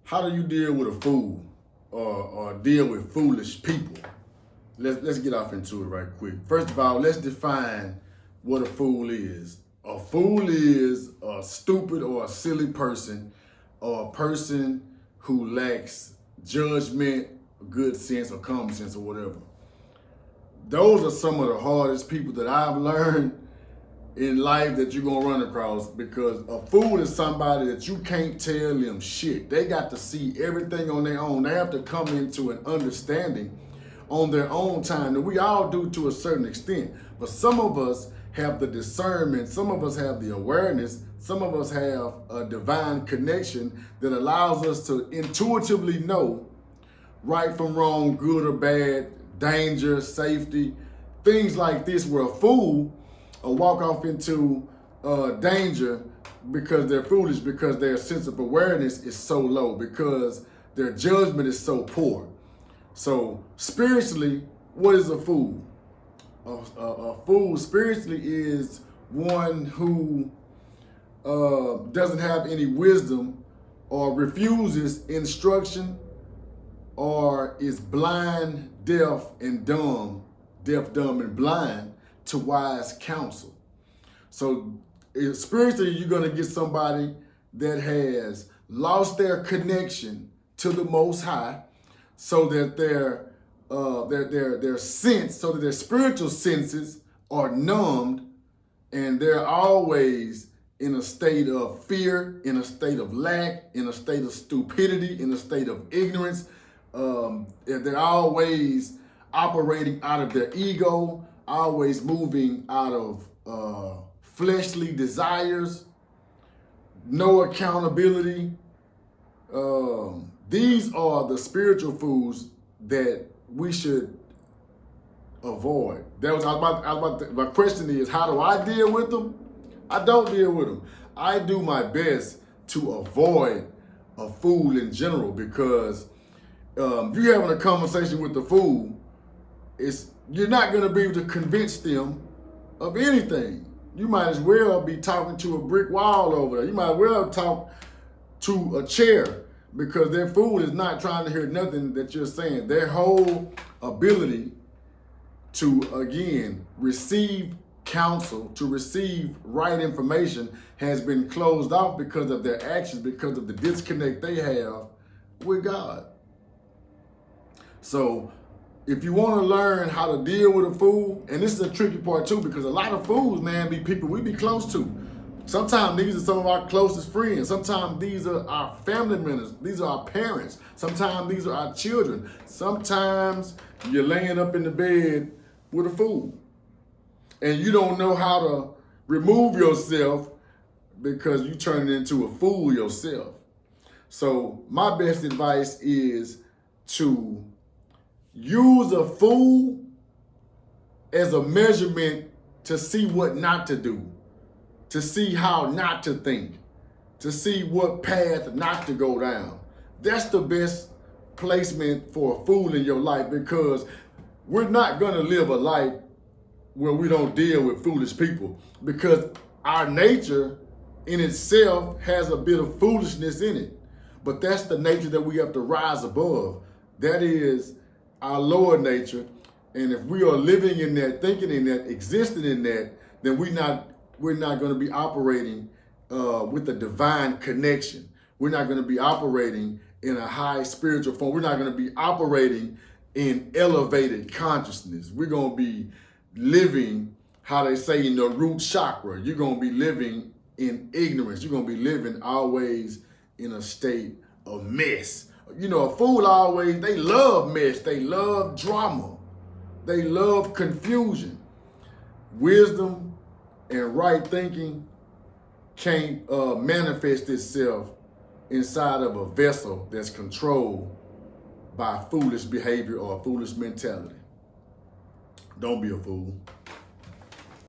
How do you deal with a fool or deal with foolish people? Let's get off into it right quick. First of all, let's define what a fool is. A fool is a stupid or a silly person, or a person who lacks judgment, good sense, or common sense, or whatever. Those are some of the hardest people that I've learned in life that you're gonna run across, because a fool is somebody that you can't tell them shit. They got to see everything on their own. They have to come into an understanding on their own time. And we all do to a certain extent. But some of us have the discernment, some of us have the awareness, some of us have a divine connection that allows us to intuitively know right from wrong, good or bad, danger, safety, things like this, where a fool will walk off into danger because they're foolish, because their sense of awareness is so low, because their judgment is so poor. So spiritually, what is a fool? A fool spiritually is one who doesn't have any wisdom, or refuses instruction, or is blind, deaf, dumb and blind to wise counsel. So spiritually, you're gonna get somebody that has lost their connection to the Most High, so that their sense, so that their spiritual senses are numbed, and they're always in a state of fear, in a state of lack, in a state of stupidity, in a state of ignorance. They're always operating out of their ego, always moving out of fleshly desires, no accountability. These are the spiritual fools that we should avoid. My question is, how do I deal with them? I don't deal with them. I do my best to avoid a fool in general, because if you're having a conversation with the fool, you're not going to be able to convince them of anything. You might as well be talking to a brick wall over there. You might as well talk to a chair, because their fool is not trying to hear nothing that you're saying. Their whole ability to, again, receive counsel, to receive right information, has been closed off because of their actions, because of the disconnect they have with God. So if you want to learn how to deal with a fool, and this is a tricky part too, because a lot of fools, man, be people we be close to. Sometimes these are some of our closest friends. Sometimes these are our family members. These are our parents. Sometimes these are our children. Sometimes you're laying up in the bed with a fool, and you don't know how to remove yourself because you turn into a fool yourself. So my best advice is to use a fool as a measurement to see what not to do, to see how not to think, to see what path not to go down. That's the best placement for a fool in your life, because we're not gonna live a life where we don't deal with foolish people, because our nature in itself has a bit of foolishness in it. But that's the nature that we have to rise above. That is our lower nature. And if we are living in that, thinking in that, existing in that, then we're not going to be operating with a divine connection. We're not going to be operating in a high spiritual form. We're not going to be operating in elevated consciousness. We're going to be living, how they say, in the root chakra. You're going to be living in ignorance. You're going to be living always in a state of mess. You know, a fool always, they love mess. They love drama. They love confusion. Wisdom and right thinking can't manifest itself inside of a vessel that's controlled by foolish behavior or a foolish mentality. Don't be a fool.